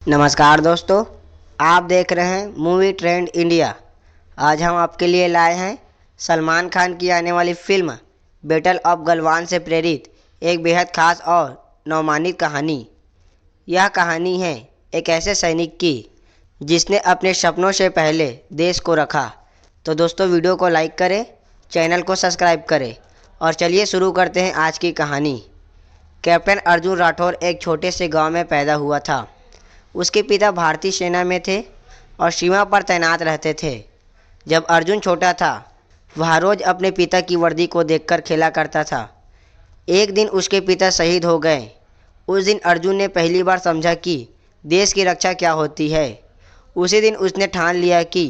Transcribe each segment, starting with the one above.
नमस्कार दोस्तों, आप देख रहे हैं मूवी ट्रेंड इंडिया। आज हम आपके लिए लाए हैं सलमान खान की आने वाली फिल्म बैटल ऑफ गलवान से प्रेरित एक बेहद खास और नवमानित कहानी। यह कहानी है एक ऐसे सैनिक की जिसने अपने सपनों से पहले देश को रखा। तो दोस्तों, वीडियो को लाइक करें, चैनल को सब्सक्राइब करें और चलिए शुरू करते हैं आज की कहानी। कैप्टन अर्जुन राठौर एक छोटे से गांव में पैदा हुआ था। उसके पिता भारतीय सेना में थे और सीमा पर तैनात रहते थे। जब अर्जुन छोटा था, वह रोज़ अपने पिता की वर्दी को देखकर खेला करता था। एक दिन उसके पिता शहीद हो गए। उस दिन अर्जुन ने पहली बार समझा कि देश की रक्षा क्या होती है। उसी दिन उसने ठान लिया कि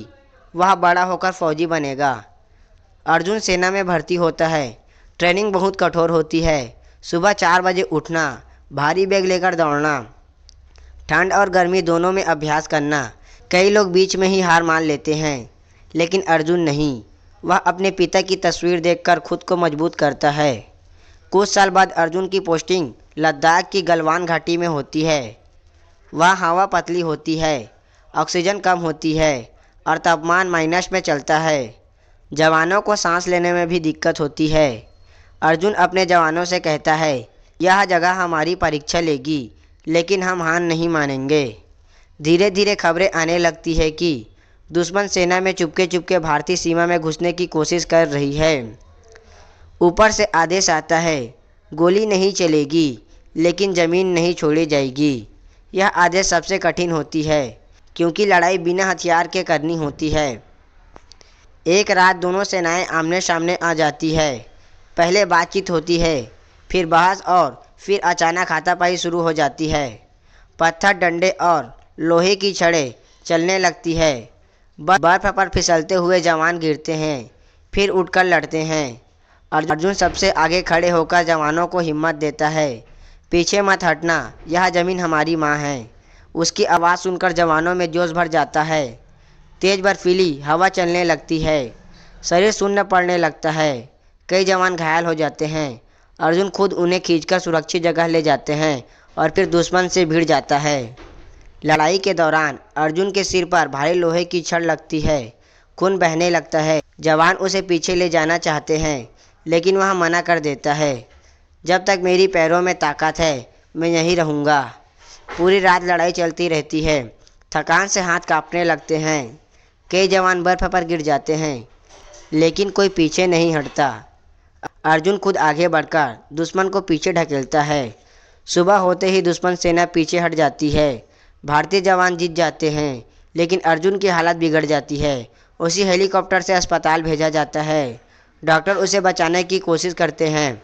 वह बड़ा होकर फौजी बनेगा। अर्जुन सेना में भर्ती होता है। ट्रेनिंग बहुत कठोर होती है। सुबह 4 बजे उठना, भारी बैग लेकर दौड़ना, ठंड और गर्मी दोनों में अभ्यास करना। कई लोग बीच में ही हार मान लेते हैं, लेकिन अर्जुन नहीं। वह अपने पिता की तस्वीर देखकर खुद को मजबूत करता है। कुछ साल बाद अर्जुन की पोस्टिंग लद्दाख की गलवान घाटी में होती है। वहाँ हवा पतली होती है, ऑक्सीजन कम होती है और तापमान माइनस में चलता है। जवानों को सांस लेने में भी दिक्कत होती है। अर्जुन अपने जवानों से कहता है, यह जगह हमारी परीक्षा लेगी, लेकिन हम हार नहीं मानेंगे। धीरे धीरे खबरें आने लगती है कि दुश्मन सेना में चुपके चुपके भारतीय सीमा में घुसने की कोशिश कर रही है। ऊपर से आदेश आता है, गोली नहीं चलेगी, लेकिन ज़मीन नहीं छोड़ी जाएगी। यह आदेश सबसे कठिन होती है, क्योंकि लड़ाई बिना हथियार के करनी होती है। एक रात दोनों सेनाएं आमने सामने आ जाती है। पहले बातचीत होती है, फिर बहस और फिर अचानक हाथापाई शुरू हो जाती है। पत्थर, डंडे और लोहे की छड़ें चलने लगती है। बर्फ पर फिसलते हुए जवान गिरते हैं, फिर उठकर लड़ते हैं। अर्जुन सबसे आगे खड़े होकर जवानों को हिम्मत देता है, पीछे मत हटना, यह ज़मीन हमारी माँ है। उसकी आवाज़ सुनकर जवानों में जोश भर जाता है। तेज बर्फीली हवा चलने लगती है, शरीर शून्य पड़ने लगता है। कई जवान घायल हो जाते हैं। अर्जुन खुद उन्हें खींचकर सुरक्षित जगह ले जाते हैं और फिर दुश्मन से भिड़ जाता है। लड़ाई के दौरान अर्जुन के सिर पर भारी लोहे की छड़ लगती है। खून बहने लगता है। जवान उसे पीछे ले जाना चाहते हैं, लेकिन वह मना कर देता है। जब तक मेरी पैरों में ताकत है, मैं यहीं रहूँगा। पूरी रात लड़ाई चलती रहती है। थकान से हाथ कांपने लगते हैं। कई जवान बर्फ पर गिर जाते हैं, लेकिन कोई पीछे नहीं हटता। अर्जुन खुद आगे बढ़कर दुश्मन को पीछे ढकेलता है। सुबह होते ही दुश्मन सेना पीछे हट जाती है। भारतीय जवान जीत जाते हैं, लेकिन अर्जुन की हालत बिगड़ जाती है। उसे हेलीकॉप्टर से अस्पताल भेजा जाता है। डॉक्टर उसे बचाने की कोशिश करते हैं।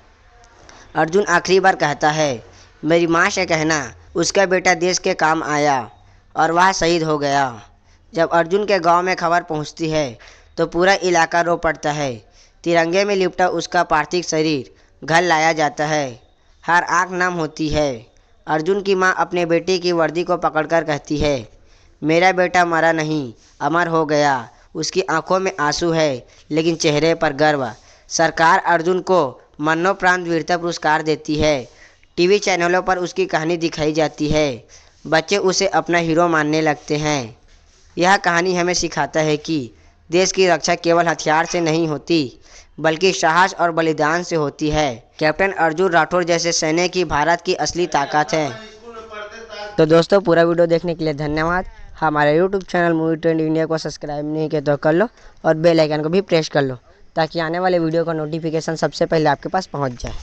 अर्जुन आखिरी बार कहता है, मेरी माँ से कहना उसका बेटा देश के काम आया, और वह शहीद हो गया। जब अर्जुन के गांव में खबर पहुंचती है, तो पूरा इलाका रो पड़ता है। तिरंगे में लिपटा उसका पार्थिव शरीर घर लाया जाता है। हर आंख नम होती है। अर्जुन की माँ अपने बेटे की वर्दी को पकड़कर कहती है, मेरा बेटा मरा नहीं, अमर हो गया। उसकी आंखों में आंसू है, लेकिन चेहरे पर गर्व। सरकार अर्जुन को मरणोपरांत वीरता पुरस्कार देती है। टीवी चैनलों पर उसकी कहानी दिखाई जाती है। बच्चे उसे अपना हीरो मानने लगते हैं। यह कहानी हमें सिखाता है कि देश की रक्षा केवल हथियार से नहीं होती, बल्कि साहस और बलिदान से होती है। कैप्टन अर्जुन राठौर जैसे सैनिक ही भारत की असली ताकत है। तो दोस्तों, पूरा वीडियो देखने के लिए धन्यवाद। हमारे YouTube channel movie trend India को सब्सक्राइब नहीं किया तो कर लो, और बेल आइकन को भी प्रेस कर लो, ताकि आने वाले वीडियो का नोटिफिकेशन सबसे पहले आपके पास पहुंच जाए।